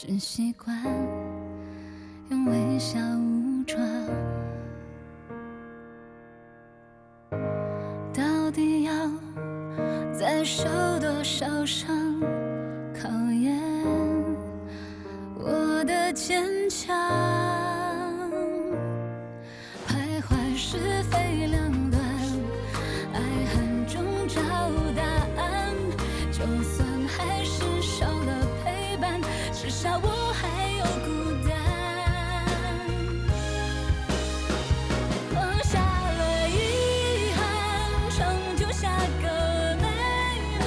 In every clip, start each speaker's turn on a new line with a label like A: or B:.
A: 是习惯用微笑武装。到底要再受多少伤，考验我的坚强。徘徊是非两端，爱恨中找答案。就算还是少了陪伴，至少我还有孤单。放下了遗憾，成就下个美满。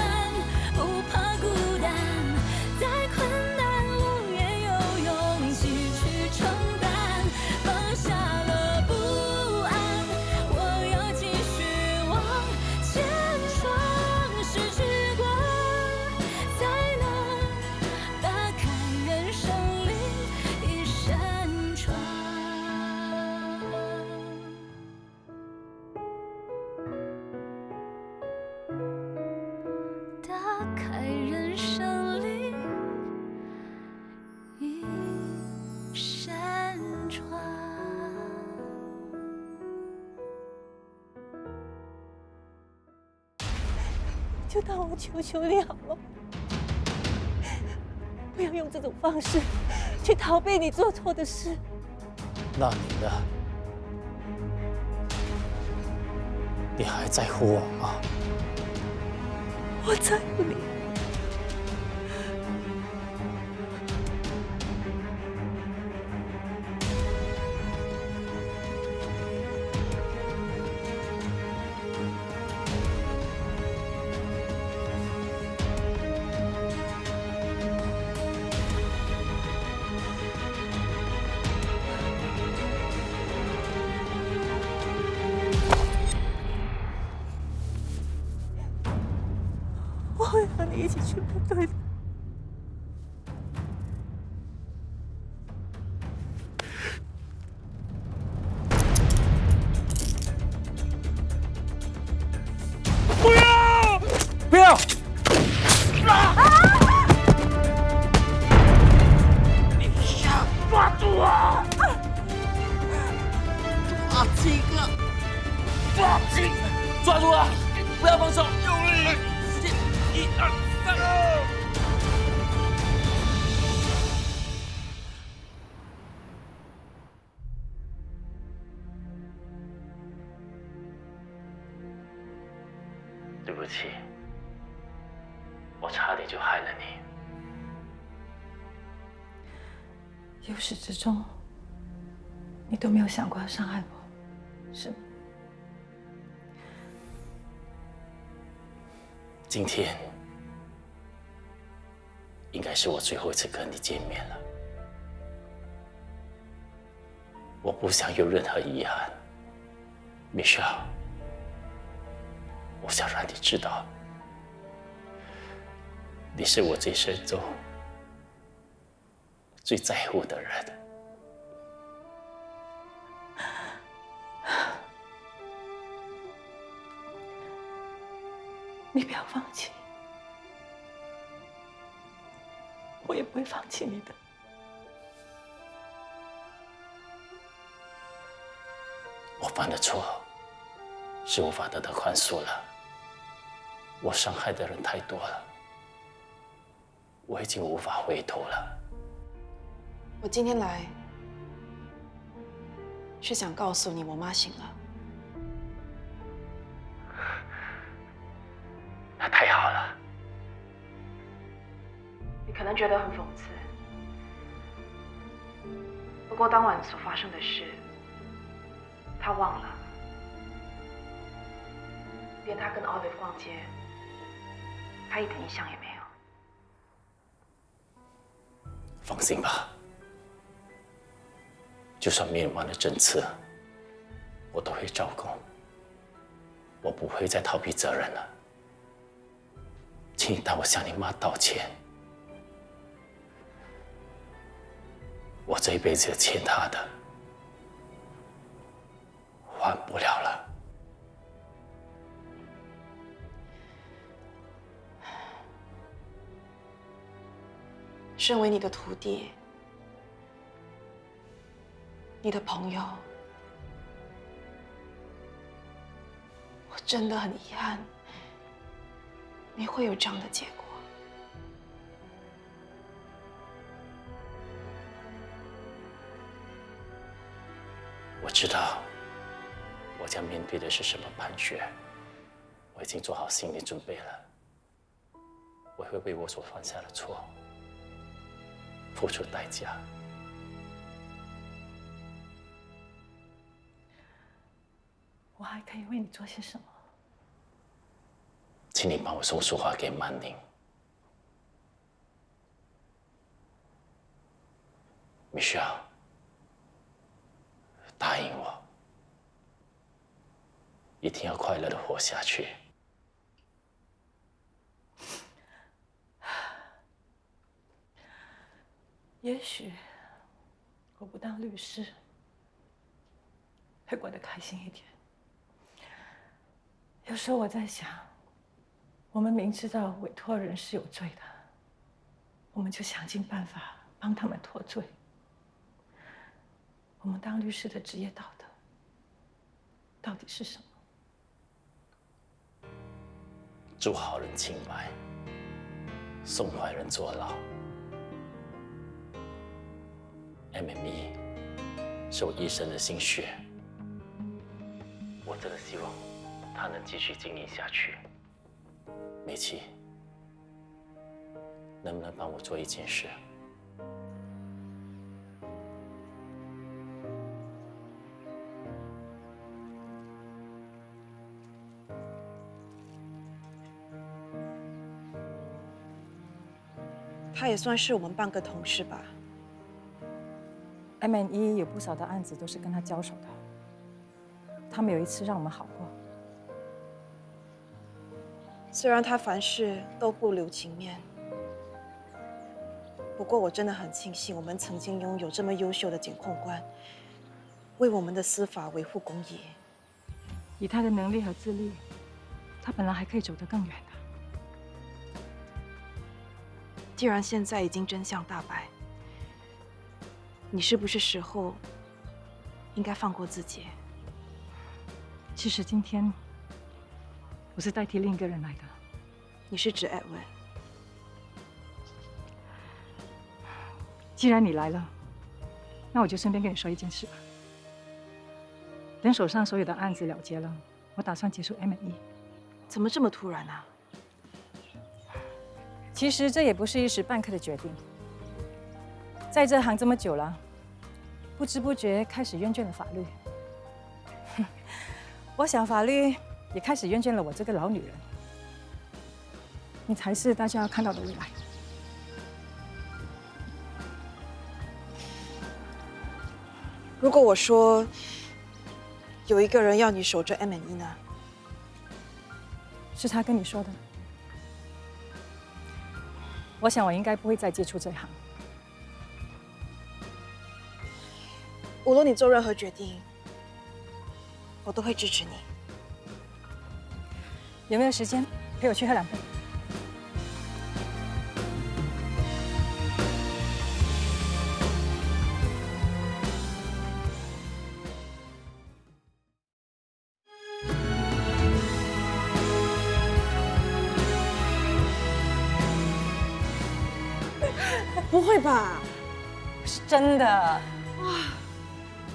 A: 不怕孤单，再困难我也有勇气去承担。放下了不安，我要继续往前闯。失去过，才能打开人生另一扇窗。打开人生另一扇窗。
B: 就当我求求你好吗？不要用这种方式去逃避你做错的事。
C: 那你呢？你还在乎我吗？
B: 我在乎你。我会和你一起去面对的。
C: 不要！不要！你想抓住我！抓几个？抓紧！抓住我！不要放手！用力！时间，1、2、3。对不起，我差点就害了你。
B: 由始至终，你都没有想过要伤害我，是吗？
C: 今天应该是我最后一次跟你见面了。我不想有任何遗憾 ，Michelle。我想让你知道，你是我这一生中最在乎的人。
B: 你不要放弃，我也不会放弃你的。
C: 我犯的错是无法得到宽恕了，我伤害的人太多了，我已经无法回头了。
D: 我今天来是想告诉你，我妈醒了。
C: 那太好了。
D: 你可能觉得很讽刺，不过当晚所发生的事，她忘了，连她跟 Olive 逛街，她一点印象也没有。
C: 放心吧，就算灭亡的政策，我都会照顾。我不会再逃避责任了。请你代我向你妈道歉。我这一辈子欠她的，还不了了。
D: 身为你的徒弟，你的朋友，我真的很遗憾，你会有这样的结果。
C: 我知道我将面对的是什么判决，我已经做好心理准备了。我会为我所犯下的错付出代价。
B: 我还可以为你做些什么？
C: 请你帮我送书话给曼宁。Michelle，答应我，一定要快乐的活下去。
B: 也许我不当律师，会过得开心一点。有时候我在想，我们明知道委托人是有罪的，我们就想尽办法帮他们脱罪。我们当律师的职业道德到底是什么？
C: 祝好人清白，送坏人坐牢。MME 是我一生的心血，我真的希望他能继续经营下去。美琪，能不能帮我做一件事？
D: 他也算是我们半个同事吧。
E: MNE 有不少的案子都是跟他交手的，他们有一次让我们好过。
D: 虽然他凡事都不留情面，不过我真的很庆幸我们曾经拥有这么优秀的检控官，为我们的司法维护公义。
E: 以他的能力和资历，他本来还可以走得更远的。
D: 既然现在已经真相大白，你是不是时候应该放过自己？
E: 其实今天我是代替另一个人来的。
D: 你是指艾文？
E: 既然你来了，那我就顺便跟你说一件事吧。等手上所有的案子了结了，我打算结束 MNE。
D: 怎么这么突然啊？
E: 其实这也不是一时半刻的决定。在这行这么久了，不知不觉开始厌倦了法律。我想法律也开始厌倦了我这个老女人。你才是大家要看到的未来。
D: 如果我说有一个人要你守着 MNE 呢？
E: 是他跟你说的。我想我应该不会再接触这行。
D: 无论你做任何决定，我都会支持你。
E: 有没有时间陪我去喝2杯？
D: 不会吧？
E: 是真的。哇！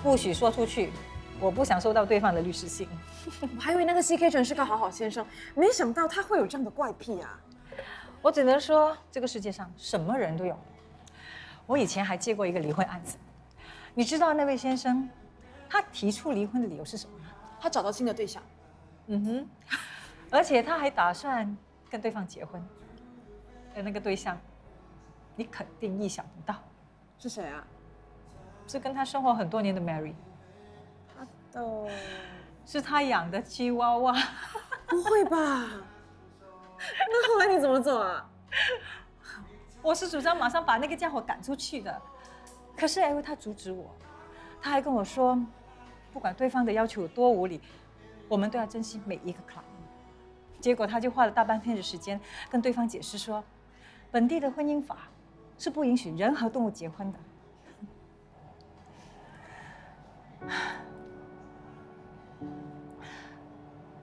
E: 不许说出去，我不想收到对方的律师信。
D: 我还以为那个 CK 陈是个好好先生，没想到他会有这样的怪癖啊！
E: 我只能说，这个世界上什么人都有。我以前还接过一个离婚案子，你知道那位先生他提出离婚的理由是什么吗？
D: 他找到新的对象。
E: 而且他还打算跟对方结婚。而那个对象，你肯定意想不到，
D: 是谁啊？
E: 是跟他生活很多年的 Mary。是他养的吉娃娃。
D: 不会吧？那后来你怎么做啊？
E: 我是主张马上把那个家伙赶出去的，可是艾薇他阻止我，他还跟我说，不管对方的要求有多无理，我们都要珍惜每一个 client。结果他就花了大半天的时间跟对方解释说，本地的婚姻法是不允许人和动物结婚的。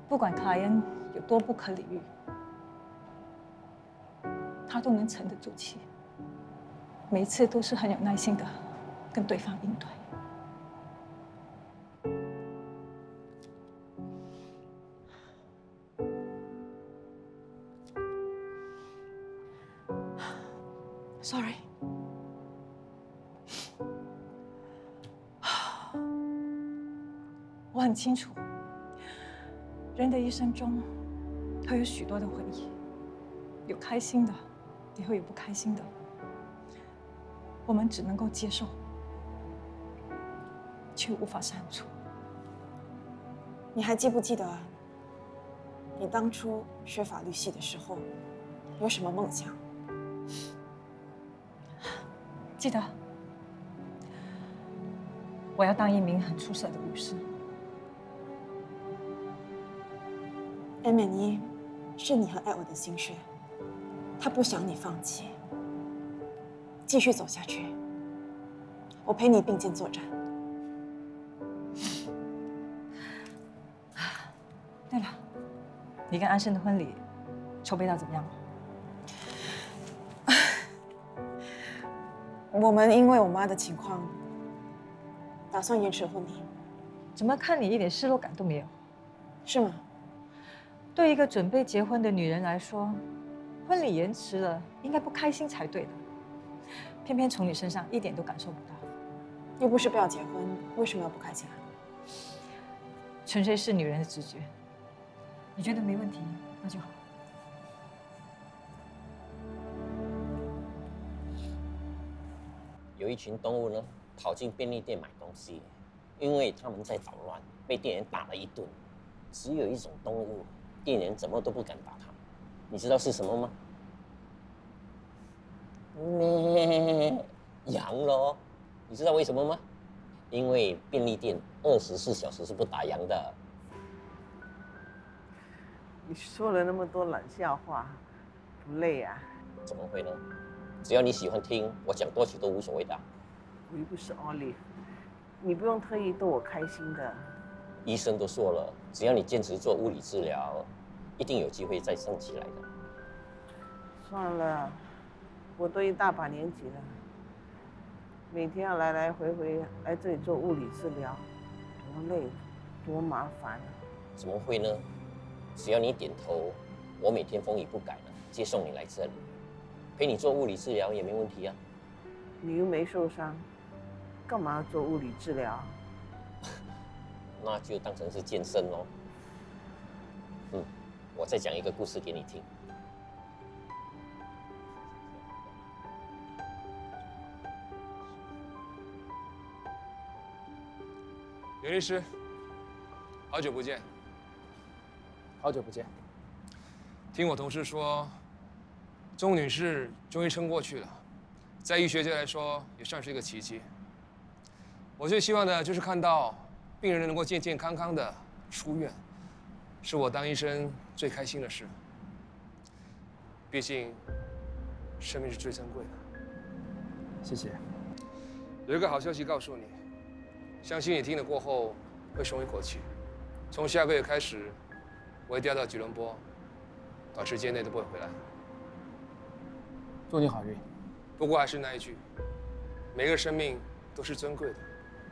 E: 不管卡恩有多不可理喻，他都能沉得住气，每次都是很有耐心的跟对方应对。Sorry。我很清楚，人的一生中会有许多的回忆，有开心的，也会有不开心的。我们只能够接受，却无法删除。
D: 你还记不记得，你当初学法律系的时候有什么梦想？
E: 记得，我要当一名很出色的律师。
D: 艾美妮是你和艾欧的心血，她不想你放弃，继续走下去。我陪你并肩作战。
E: 对了，你跟安生的婚礼筹备到怎么样了？
D: 我们因为我妈的情况，打算延迟婚礼。
E: 怎么看你一点失落感都没有？
D: 是吗？
E: 对一个准备结婚的女人来说，婚礼延迟了，应该不开心才对的。偏偏从你身上一点都感受不到。
D: 又不是不要结婚，为什么要不开心啊？
E: 纯粹是女人的直觉。你觉得没问题，那就好。
F: 有一群动物呢，跑进便利店买东西，因为他们在捣乱，被店员打了一顿。只有一种动物，店员怎么都不敢打它，你知道是什么吗？羊咯。你知道为什么吗？因为便利店24小时是不打烊的。
G: 你说了那么多冷笑话，不累啊？
F: 怎么会呢？只要你喜欢听，我讲多久都无所谓的。
G: 我又不是 Olive， 你不用特意逗我开心的。
F: 医生都说了，只要你坚持做物理治疗，一定有机会再站起来的。
G: 算了，我都一大把年纪了，每天要来来回回来这里做物理治疗，多累，多麻烦啊！
F: 怎么会呢？只要你点头，我每天风雨不改的接送你来这里，陪你做物理治疗也没问题啊。
G: 你又没受伤，干嘛要做物理治疗？
F: 那就当成是健身咯。我再讲一个故事给你听。
H: 袁律师，好久不见。
C: 好久不见。
H: 听我同事说，钟女士终于撑过去了，在医学界来说也算是一个奇迹。我最希望的就是看到病人能够健健康康的出院，是我当医生最开心的事。毕竟，生命是最珍贵的。
C: 谢谢。
H: 有一个好消息告诉你，相信你听了过后会松一口气。从下个月开始，我会调到吉隆坡，短时间内都不会回来。
C: 祝你好运。
H: 不过还是那一句，每个生命都是珍贵的，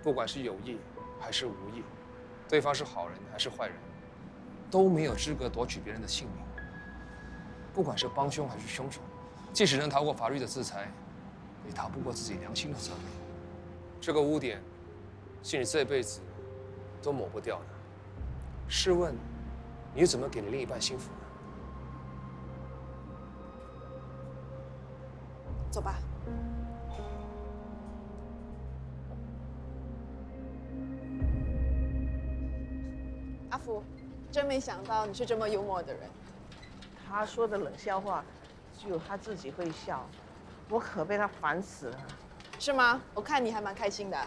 H: 不管是有意还是无意，对方是好人还是坏人，都没有资格夺取别人的性命。不管是帮凶还是凶手，即使能逃过法律的制裁，也逃不过自己良心的责备。这个污点，是你这辈子都抹不掉的。试问，你又怎么给你另一半幸福呢？
D: 走吧。阿福，真没想到你是这么幽默的人。
G: 他说的冷笑话，只有他自己会笑，我可被他烦死了。
D: 是吗？我看你还蛮开心的。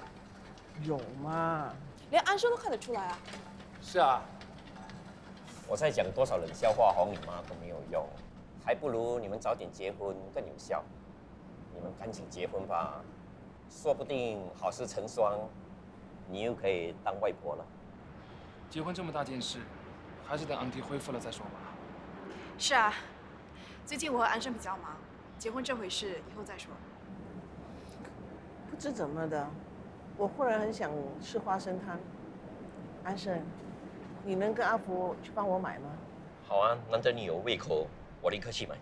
G: 有吗？
D: 连安生都看得出来啊。
C: 是啊，
F: 我再讲多少冷笑话哄你妈都没有用，还不如你们早点结婚更有效。你们赶紧结婚吧，说不定好事成双，你又可以当外婆了。
H: 结婚这么大件事，还是等安迪恢复了再说吧。
D: 是啊，最近我和安生比较忙，结婚这回事以后再说。
G: 不知怎么的，我忽然很想吃花生汤。安生，你能跟阿福去帮我买吗？
F: 好啊，难得你有胃口，我立刻去买。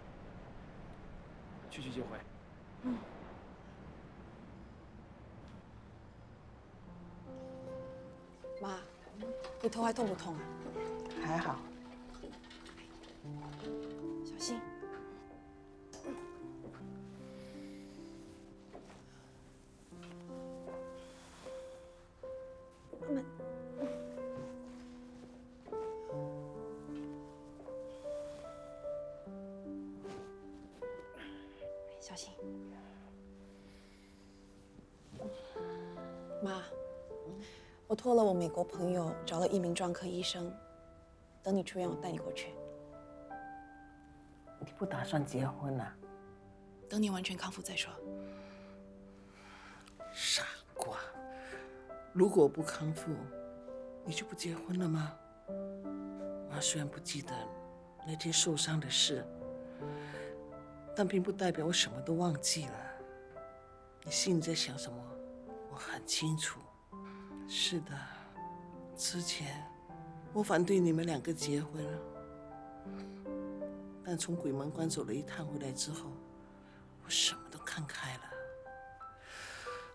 H: 去就回。
D: 妈，你头还痛不痛啊？
G: 还好。
D: 小心。妈妈。小心。妈，我托了我美国朋友找了一名专科医生，等你出院，我带你过去。
G: 你不打算结婚啊？
D: 等你完全康复再说。
G: 傻瓜！如果我不康复，你就不结婚了吗？妈虽然不记得那天受伤的事，但并不代表我什么都忘记了。你心里在想什么，我很清楚。是的，之前我反对你们两个结婚，但从鬼门关走了一趟回来之后，我什么都看开了。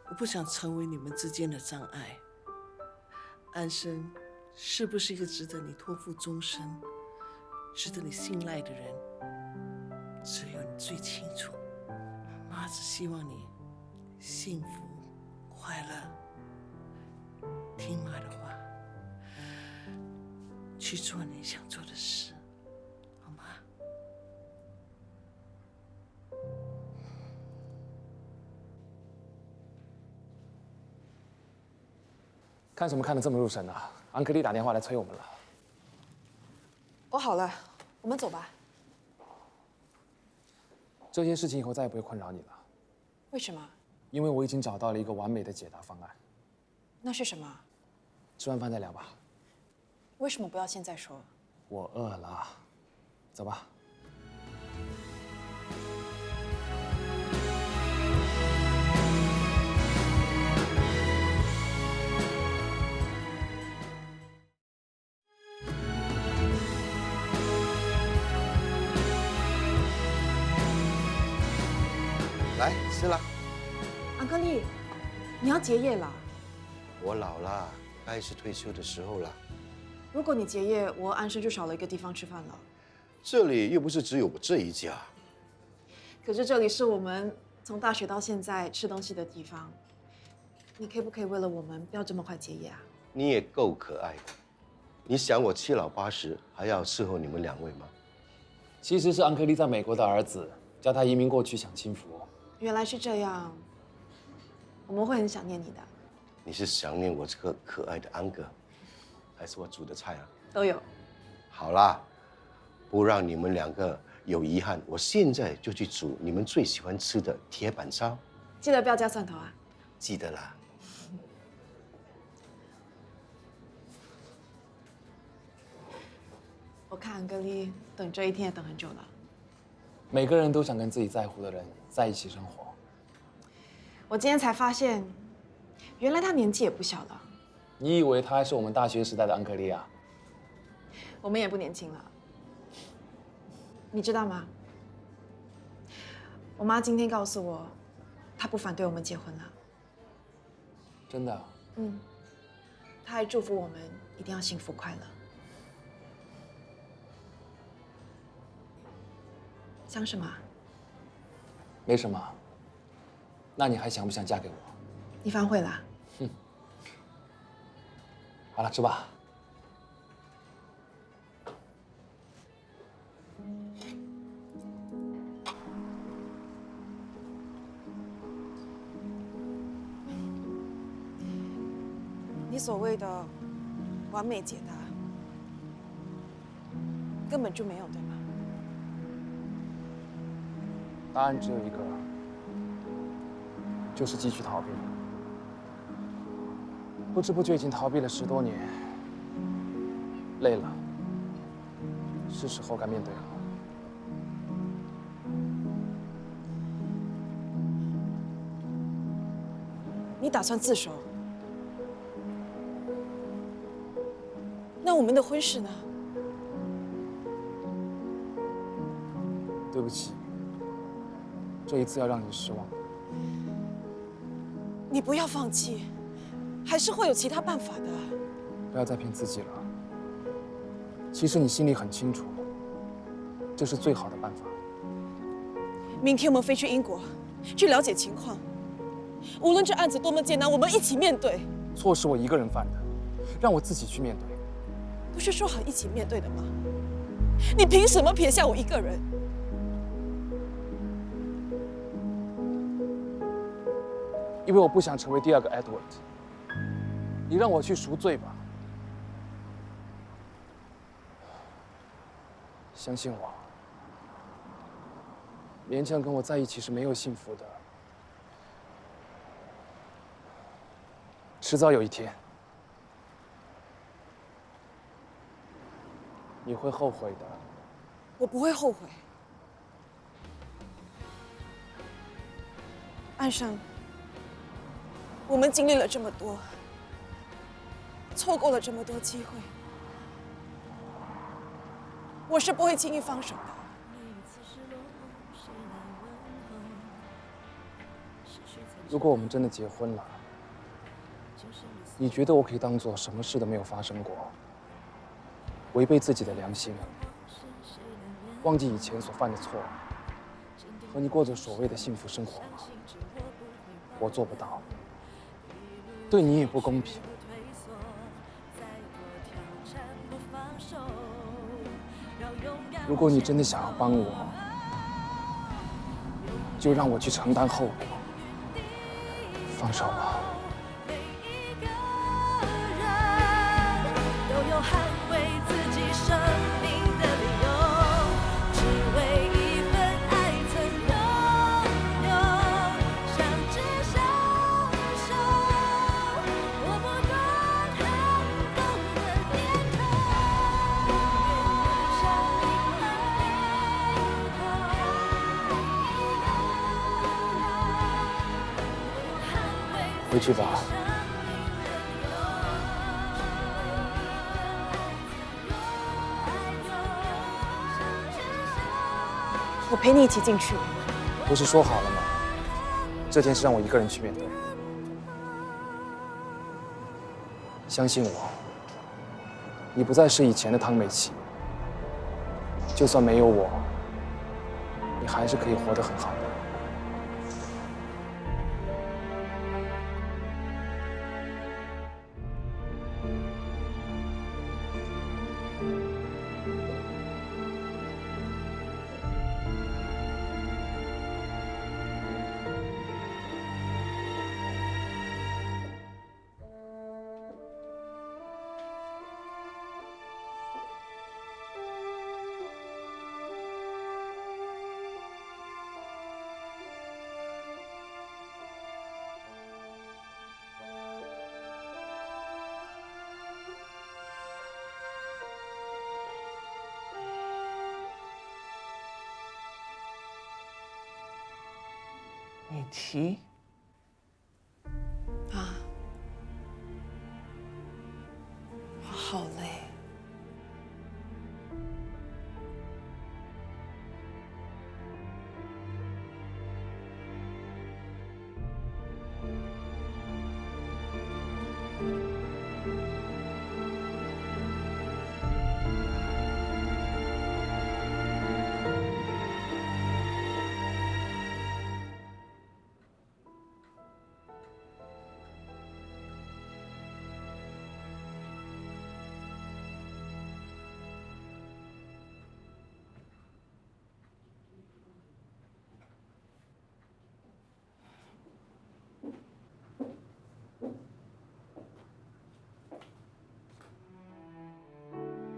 G: 我不想成为你们之间的障碍。安生是不是一个值得你托付终身、值得你信赖的人，只有你最清楚。妈只希望你幸福、快乐，听妈的话，去做你想做的事，好吗？
H: 看什么看得这么入神啊？安克利打电话来催我们了。
D: 我好了，我们走吧。
H: 这些事情以后再也不会困扰你了，
D: 为什么？
H: 因为我已经找到了一个完美的解答方案。
D: 那是什么？
H: 吃完饭再聊吧。
D: 为什么不要现在说？
H: 我饿了，走吧。
I: 来吃了。
D: 安克利，你要结业了。
I: 我老了，该是退休的时候了。
D: 如果你结业，我和安生就少了一个地方吃饭了。
I: 这里又不是只有我这一家。
D: 可是这里是我们从大学到现在吃东西的地方。你可不可以为了我们不要这么快结业啊？
I: 你也够可爱的。你想我七老八十还要伺候你们两位吗？
H: 其实是安克利在美国的儿子，叫他移民过去享清福。
D: 原来是这样，我们会很想念你的。
I: 你是想念我这个可爱的安哥，还是我煮的菜啊？
D: 都有。
I: 好啦，不让你们两个有遗憾，我现在就去煮你们最喜欢吃的铁板烧。
D: 记得不要加蒜头啊。
I: 记得啦。
D: 我看安格丽等这一天也等很久了。
H: 每个人都想跟自己在乎的人在一起生活。
D: 我今天才发现，原来他年纪也不小了。
H: 你以为他还是我们大学时代的安克利啊？
D: 我们也不年轻了。你知道吗？我妈今天告诉我，她不反对我们结婚了。
H: 真的？
D: 嗯。她还祝福我们一定要幸福快乐。想什么？
H: 没什么。那你还想不想嫁给我？
D: 你反悔了？
H: 哼。好了，吃吧。
D: 你所谓的完美解答，根本就没有，对吗？
H: 答案只有一个，
J: 就是继续逃避。不知不觉已经逃避了10多年，累了，是时候该面对了。
D: 你打算自首？那我们的婚事呢？
J: 对不起，这一次要让你失望。
D: 你不要放弃，还是会有其他办法的。
J: 不要再骗自己了。其实你心里很清楚，这是最好的办法。
D: 明天我们飞去英国，去了解情况。无论这案子多么艰难，我们一起面对。
J: 错是我一个人犯的，让我自己去面对。
D: 不是说好一起面对的吗？你凭什么撇下我一个人？
J: 因为我不想成为第二个 Edward。你让我去赎罪吧。相信我，勉强跟我在一起是没有幸福的。迟早有一天，你会后悔的。
D: 我不会后悔。岸上，我们经历了这么多，错过了这么多机会，我是不会轻易放手的。
J: 如果我们真的结婚了，你觉得我可以当做什么事都没有发生过，违背自己的良心，忘记以前所犯的错，和你过着所谓的幸福生活吗？我做不到，对你也不公平。如果你真的想要帮我，就让我去承担后果。放手吧。回去吧。
D: 我陪你一起进去。
J: 不是说好了吗？这件事让我一个人去面对。相信我，你不再是以前的汤美琪。就算没有我，你还是可以活得很好的。
G: 美琪，
D: 啊，我好累。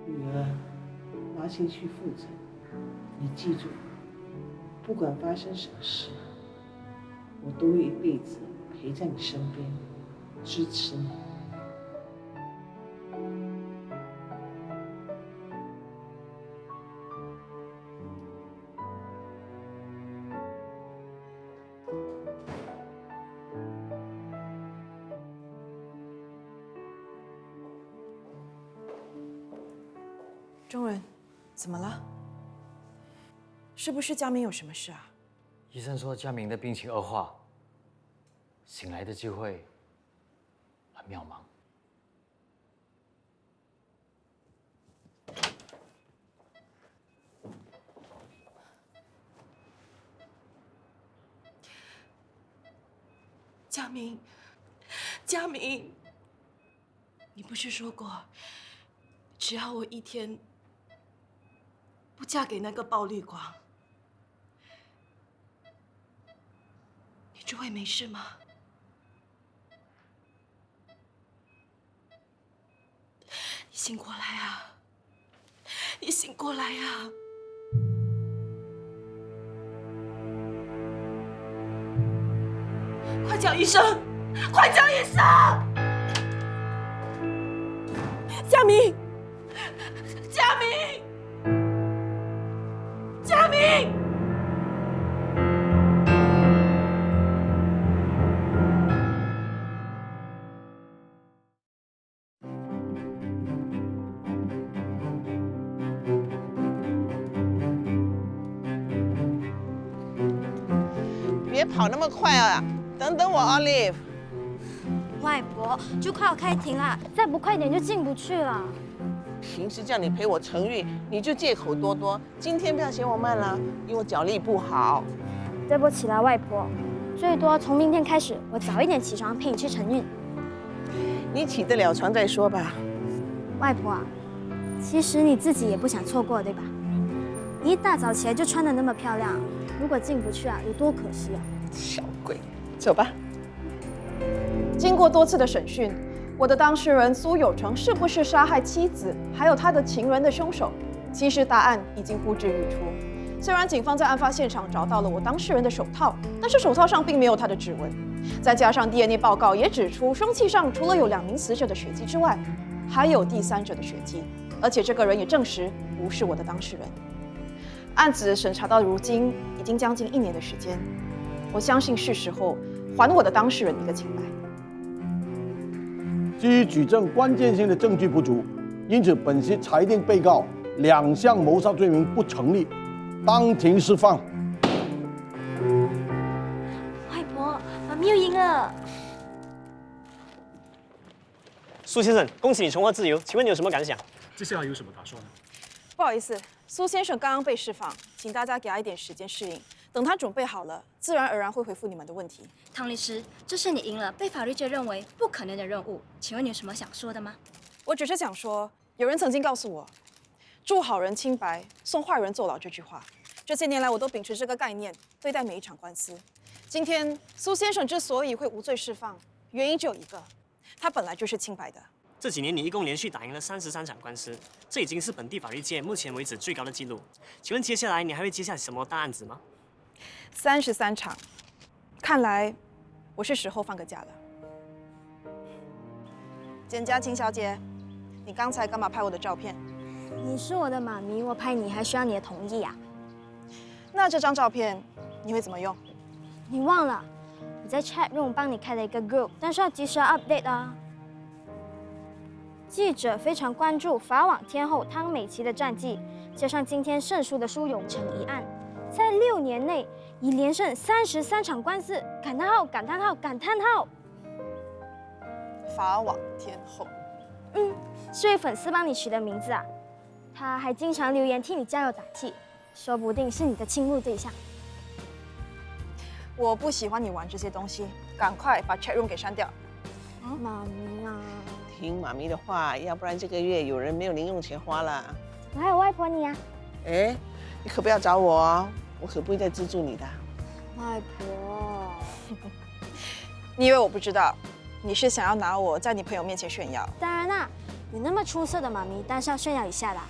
G: 女儿，拿钱去复诊，你记住，不管发生什么事，我都会一辈子陪在你身边，支持你。
D: 钟仁，怎么了？是不是佳明有什么事啊？
K: 医生说佳明的病情恶化，醒来的机会很渺茫。
D: 佳明，佳明，你不是说过，只要我一天不嫁给那个暴力狂，你就会没事吗？你醒过来啊！你醒过来啊！快叫医生！快叫医生！佳明，佳明，佳明！
G: 别跑那么快啊！等等我 ，Olive。
L: 外婆，就快要开庭啦，再不快点就进不去了。
G: 平时叫你陪我晨运，你就借口多多。今天不要嫌我慢了，因为我脚力不好。
L: 对不起啦，外婆，最多从明天开始，我早一点起床陪你去晨运。
G: 你起得了床再说吧。
L: 外婆啊，其实你自己也不想错过，对吧？你一大早起来就穿得那么漂亮，如果进不去啊，有多可惜啊！
G: 小鬼，走吧。
D: 经过多次的审讯，我的当事人苏有成是不是杀害妻子还有他的情人的凶手，其实答案已经呼之欲出。虽然警方在案发现场找到了我当事人的手套，但是手套上并没有他的指纹，再加上 DNA 报告也指出，凶器上除了有2名死者的血迹之外，还有第3者的血迹，而且这个人也证实不是我的当事人。案子审查到如今已经将近1年的时间，我相信是时候还我的当事人一个清白。
M: 基于举证关键性的证据不足，因此本席裁定被告2项谋杀罪名不成立，当庭释放。
L: 外婆，妈咪又赢了。
N: 苏先生，恭喜你重获自由，请问你有什么感想？
J: 接下来有什么打算呢？
D: 不好意思，苏先生刚刚被释放，请大家给他一点时间适应，等他准备好了，自然而然会回复你们的问题。
L: 汤律师，这是你赢了被法律界认为不可能的任务，请问你有什么想说的吗？
D: 我只是想说，有人曾经告诉我，祝好人清白，送坏人坐牢这句话，这些年来我都秉持这个概念对待每一场官司。今天苏先生之所以会无罪释放，原因只有一个，他本来就是清白的。
N: 这几年你一共连续打赢了33场官司，这已经是本地法律界目前为止最高的纪录。请问接下来你还会接下什么大案子吗
D: ？33场，看来我是时候放个假了。简佳晴小姐，你刚才干嘛拍我的照片？
L: 你是我的妈咪，我拍你还需要你的同意啊？
D: 那这张照片你会怎么用？
L: 你忘了，我在 chat room 帮你开了一个 group， 但是要及时 update 啊。记者非常关注法网天后汤美琪的战绩，加上今天胜诉的苏有成一案，在6年内已连胜33场官司，感叹号！感叹号！感叹号！
D: 法网天后，
L: 是位粉丝帮你取的名字啊。他还经常留言替你加油打气，说不定是你的倾慕对象。
D: 我不喜欢你玩这些东西，赶快把 chat room 给删掉。
L: 妈咪啊！
G: 听妈咪的话，要不然这个月有人没有零用钱花了。
L: 我还有外婆你啊。
G: 哎，你可不要找我哦，我可不会再资助你的。
L: 外婆，
D: 你以为我不知道？你是想要拿我在你朋友面前炫耀？
L: 当然啦，你那么出色的妈咪，当然是要炫耀一下啦。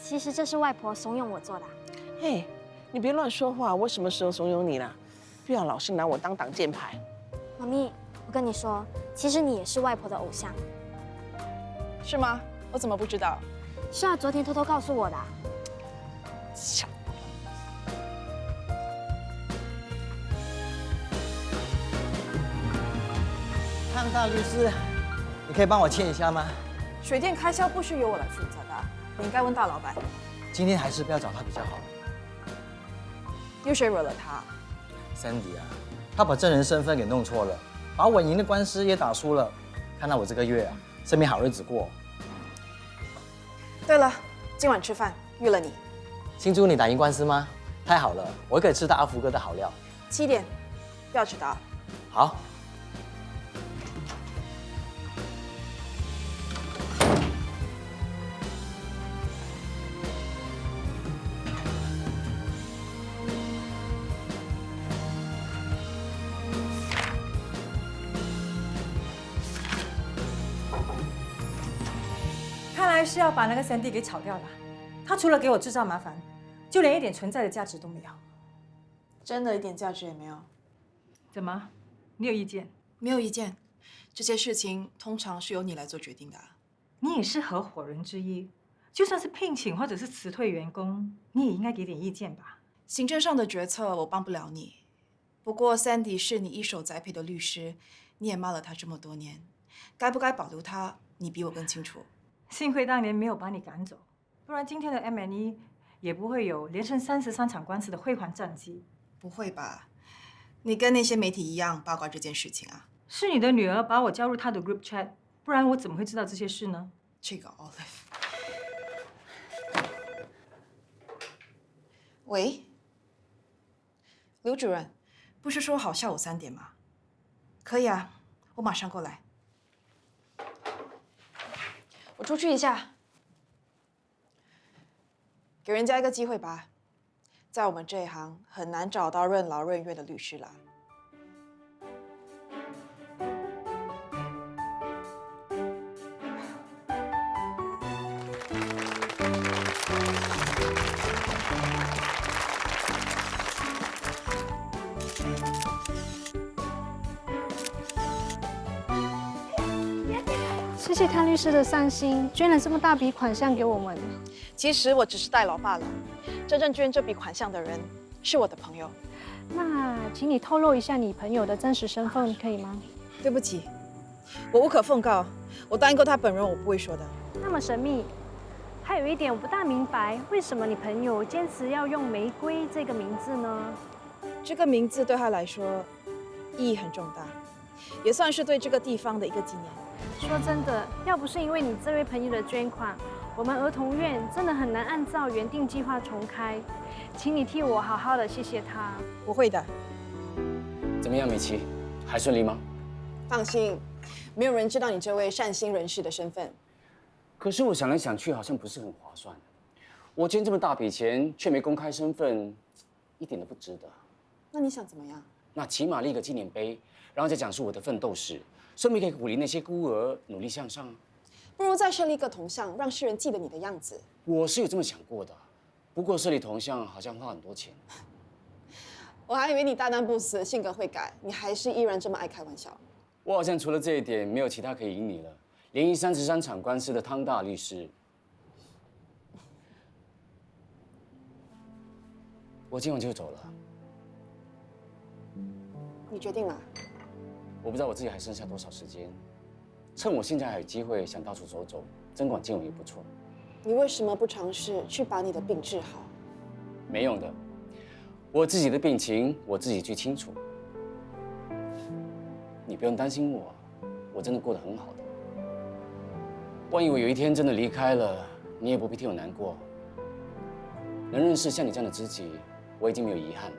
L: 其实这是外婆怂恿我做的。
G: 嘿，你别乱说话，我什么时候怂恿你了？不要老是拿我当挡箭牌。
L: 妈咪，我跟你说，其实你也是外婆的偶像。
D: 是吗？我怎么不知道？
L: 是啊，昨天偷偷告诉我的。
O: 汤大律师，你可以帮我签一下吗？
D: 水电开销不是由我来负责的，你应该问大老板。
O: 今天还是不要找他比较好。
D: 又谁惹了他
O: ？Sandy 啊，他把证人身份给弄错了，把稳赢的官司也打输了。看到我这个月啊，是没好日子过。
D: 对了，今晚吃饭约了你。
O: 庆祝你打赢官司吗？太好了，我可以吃到阿福哥的好料。
D: 7点，不要迟到。
O: 好。
E: 看来是要把那个Sandy给炒掉了。他除了给我制造麻烦，就连一点存在的价值都没有。
D: 真的一点价值也没有？
E: 怎么？你有意见？
D: 没有意见。这些事情通常是由你来做决定的。
E: 你也是合伙人之一，就算是聘请或者是辞退员工，你也应该给点意见吧？
D: 行政上的决策我帮不了你。不过 Sandy 是你一手栽培的律师，你也骂了他这么多年，该不该保留他，你比我更清楚。
E: 幸亏当年没有把你赶走，不然今天的 M&E 也不会有连胜33场官司的辉煌战绩。
D: 不会吧？你跟那些媒体一样八卦这件事情啊？
E: 是你的女儿把我加入她的 group chat， 不然我怎么会知道这些事呢？
D: 这个 Olive。喂，刘主任，不是说好下午3点吗？可以啊，我马上过来。我出去一下，给人家一个机会吧。在我们这一行很难找到任劳任怨的律师啦。
L: 谢谢汤律师的善心，捐了这么大笔款项给我们。
D: 其实我只是代劳罢了，真正捐这笔款项的人是我的朋友。
L: 那请你透露一下你朋友的真实身份，可以吗？
D: 对不起，我无可奉告。我答应过他本人，我不会说的。
L: 那么神秘。还有一点我不大明白，为什么你朋友坚持要用玫瑰这个名字呢？
D: 这个名字对他来说意义很重大，也算是对这个地方的一个纪念。
L: 说真的，要不是因为你这位朋友的捐款，我们儿童院真的很难按照原定计划重开。请你替我好好的谢谢他。
D: 我会的。
C: 怎么样，美琪，还顺利吗？
D: 放心，没有人知道你这位善心人士的身份。
C: 可是我想来想去，好像不是很划算。我捐这么大笔钱，却没公开身份，一点都不值得。
D: 那你想怎么样？
C: 那起码立个纪念碑，然后再讲述我的奋斗史，顺便可以鼓励那些孤儿努力向上。
D: 不如再设立一个铜像，让世人记得你的样子。
C: 我是有这么想过的，不过设立铜像好像花很多钱。
D: 我还以为你大难不死，性格会改，你还是依然这么爱开玩笑。
C: 我好像除了这一点，没有其他可以赢你了。连赢33场官司的汤大律师，我今晚就走了。
D: 你决定了？
C: 我不知道我自己还剩下多少时间，趁我现在还有机会，想到处走走，增广见闻也不错。
D: 你为什么不尝试去把你的病治好？
C: 没用的，我自己的病情我自己最清楚。你不用担心我，我真的过得很好的。万一我有一天真的离开了，你也不必替我难过。能认识像你这样的知己，我已经没有遗憾了。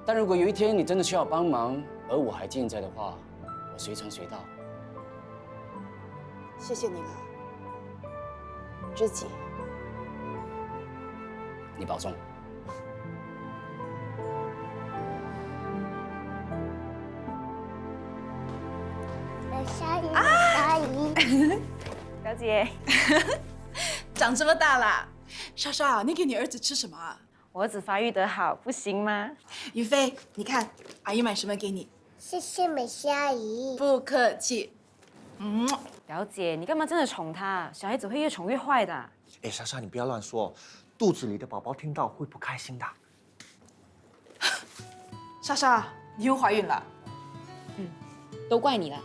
C: 但如果有一天你真的需要帮忙，而我还健在的话，我随传随到。
D: 谢谢你了，知己。
C: 你保重。
P: 阿姨，
D: 表姐，长这么大啦，莎莎，你给你儿子吃什么啊？
Q: 我儿子发育得好，不行吗？
D: 于飞，你看阿姨买什么给你？
P: 谢谢美希阿姨。
D: 不客气。
Q: 表姐，你干嘛真的宠他？小孩子会越宠越坏的。
R: 哎，莎莎，你不要乱说，肚子里的宝宝听到会不开心的。
D: 莎莎，你又怀孕了。
Q: 都怪你了。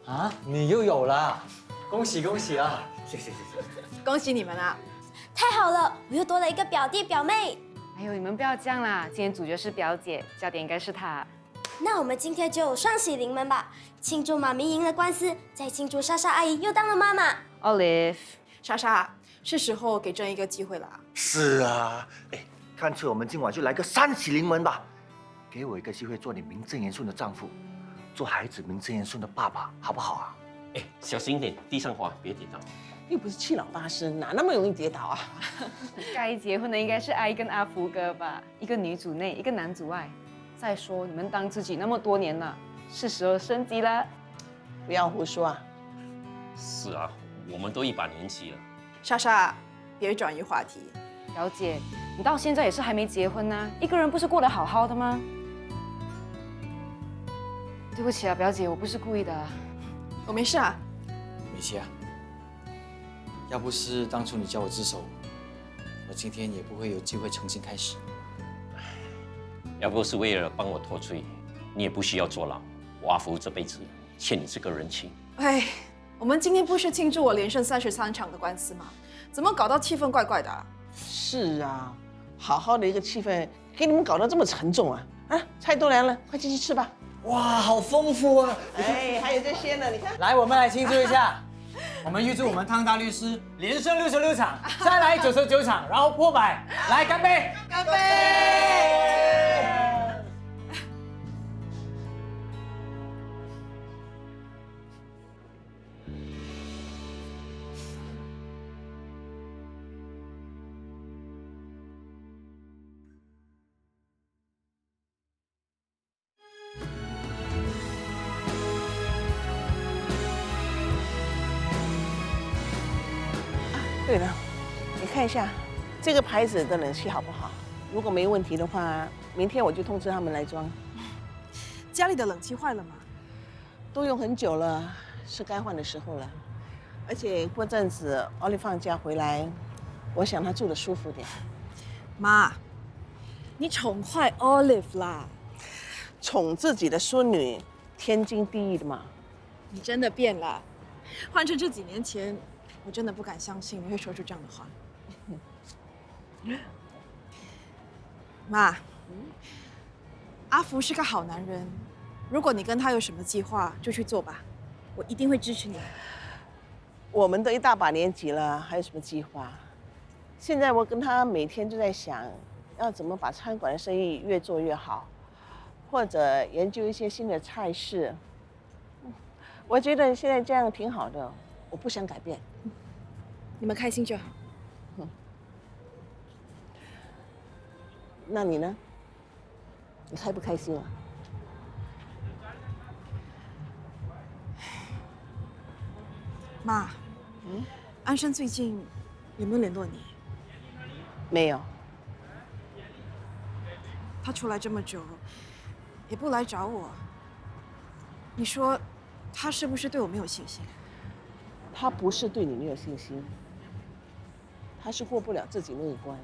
O: 啊，你又有了，恭喜恭喜啊！谢谢。
D: 恭喜你们啊！
L: 太好了，我又多了一个表弟表妹。
Q: 哎呦，你们不要这样啦！今天主角是表姐，焦点应该是她。
L: 那我们今天就双喜临门吧，庆祝妈咪赢了官司，再庆祝莎莎阿姨又当了妈妈。
Q: Olive，
D: 莎莎，是时候给朕一个机会了。
R: 是啊，哎，干脆我们今晚就来个三喜临门吧，给我一个机会做你名正言顺的丈夫，做孩子名正言顺的爸爸，好不好啊？
F: 哎，小心一点，地上滑，别跌倒。
G: 又不是七老八十，哪那么容易跌倒啊？
Q: 该结婚的应该是阿姨跟阿福哥吧，一个女主内，一个男主外。再说你们当知己那么多年了，是时候升级了。
G: 不要胡说啊！
F: 是啊，我们都一把年纪了。
D: 莎莎，别转移话题。
Q: 表姐，你到现在也是还没结婚呢，一个人不是过得好好的吗？对不起啊，表姐，我不是故意的。
D: 我没事啊。
O: 美琪啊，要不是当初你叫我自首，我今天也不会有机会重新开始。
F: 要不是为了帮我脱罪，你也不需要坐牢。我阿福这辈子欠你这个人情。
D: 哎，我们今天不是庆祝我连胜33场的官司吗？怎么搞到气氛怪怪的啊？
G: 是啊，好好的一个气氛，给你们搞得这么沉重啊！啊，菜都凉了，快进去吃吧。
O: 哇，好丰富啊！
G: 哎，还有这些呢，你看。
O: 来，我们来庆祝一下。我们预祝我们汤大律师连胜66场，再来99场，然后破百。来，干杯！
G: 干杯！对了，你看一下这个牌子的冷气好不好？如果没问题的话，明天我就通知他们来装。
D: 家里的冷气坏了吗？
G: 都用很久了，是该换的时候了。而且过阵子奥利放假回来，我想他住得舒服点。
D: 妈，你宠坏 Olive 啦！
G: 宠自己的孙女，天经地义的嘛。
D: 你真的变了，换成这几年前，我真的不敢相信你会说出这样的话。妈，阿福是个好男人，如果你跟他有什么计划，就去做吧，我一定会支持你。
G: 我们都一大把年纪了，还有什么计划？现在我跟他每天都在想，要怎么把餐馆的生意越做越好，或者研究一些新的菜式。我觉得现在这样挺好的，我不想改变。
D: 你们开心就好。
G: 那你呢？你开不开心啊？
D: 妈，安生最近有没有联络你？
G: 没有。
D: 他出来这么久，也不来找我。你说，他是不是对我没有信心？
G: 他不是对你没有信心，他是过不了自己那一关。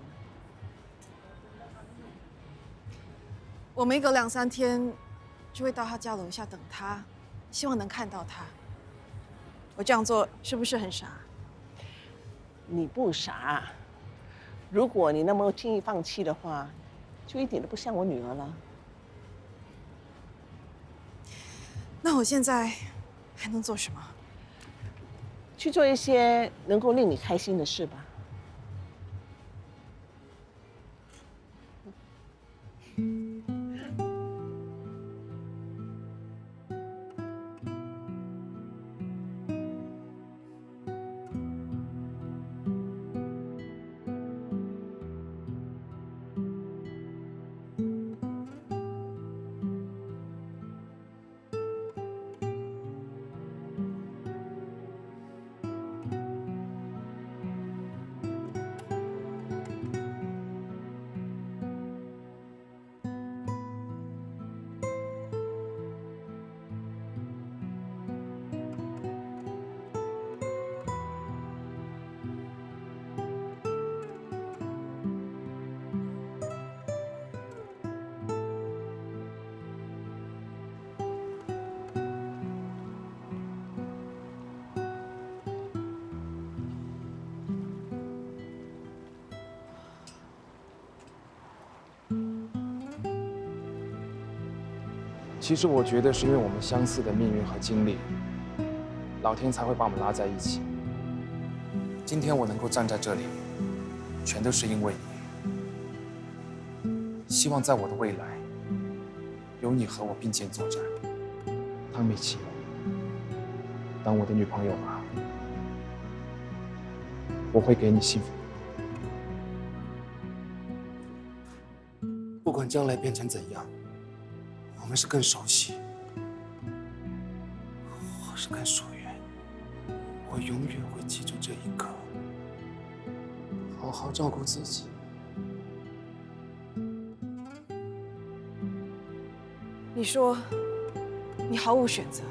D: 我每隔2、3天就会到他家楼下等他，希望能看到他。我这样做是不是很傻？
G: 你不傻，如果你那么轻易放弃的话，就一点都不像我女儿了。
D: 那我现在还能做什么？
G: 去做一些能够令你开心的事吧。
J: 其实我觉得是因为我们相似的命运和经历，老天才会把我们拉在一起。今天我能够站在这里，全都是因为你。希望在我的未来，有你和我并肩作战。汤美琪，当我的女朋友吧，我会给你幸福。不管将来变成怎样，我们是更熟悉，或是更疏远，我永远会记住这一刻，好好照顾自己。
D: 你说你毫无选择，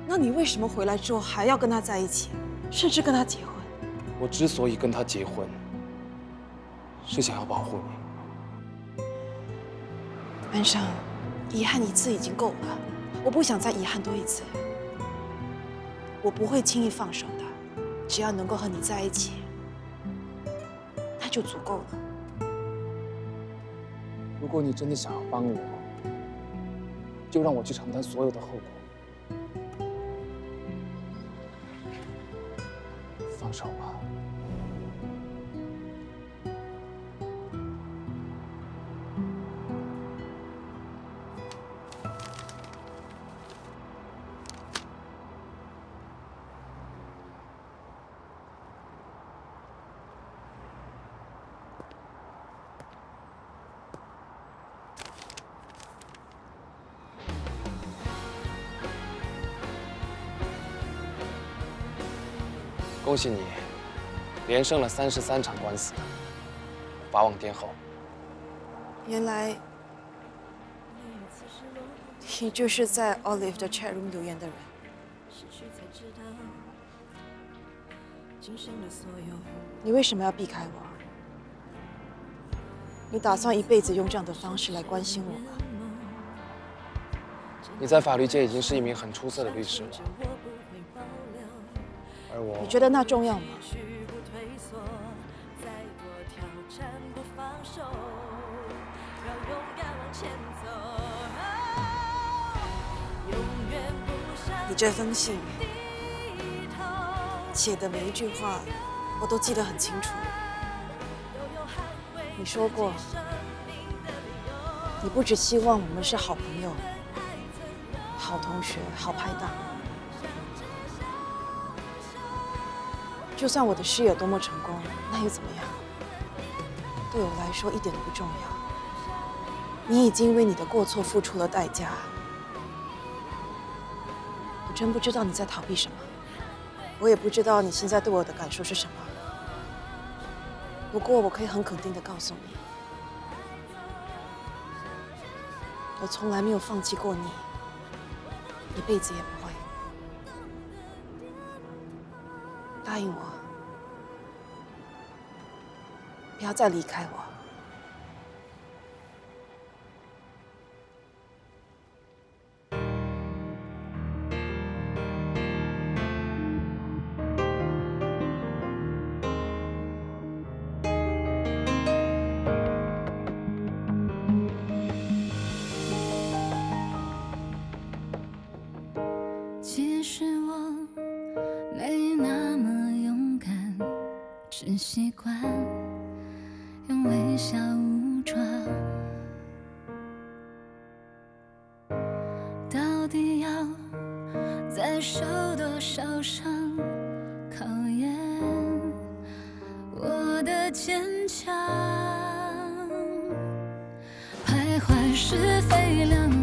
D: 那你为什么回来之后还要跟他在一起，甚至跟他结婚？
J: 我之所以跟他结婚，是想要保护你。
D: 安生，遗憾一次已经够了，我不想再遗憾多一次。我不会轻易放手的，只要能够和你在一起，那就足够了。
J: 如果你真的想要帮我，就让我去承担所有的后果。放手吧。恭喜你，连胜了33场官司，法网天后。
D: 原来你就是在 Olive 的 chat room 留言的人。你为什么要避开我？你打算一辈子用这样的方式来关心我吗？
J: 你在法律界已经是一名很出色的律师了，而我……
D: 你觉得那重要吗？你这封信写的每一句话，我都记得很清楚。你说过，你不只希望我们是好朋友、好同学、好拍档，就算我的事业有多么成功，那又怎么样？对我来说一点都不重要。你已经为你的过错付出了代价。我真不知道你在逃避什么，我也不知道你现在对我的感受是什么。不过我可以很肯定地告诉你，我从来没有放弃过你，一辈子也不会。答应我，不要再离开我。
A: 其实我没那么勇敢，只习惯用微笑武装。到底要再受多少伤，考验我的坚强。徘徊是非两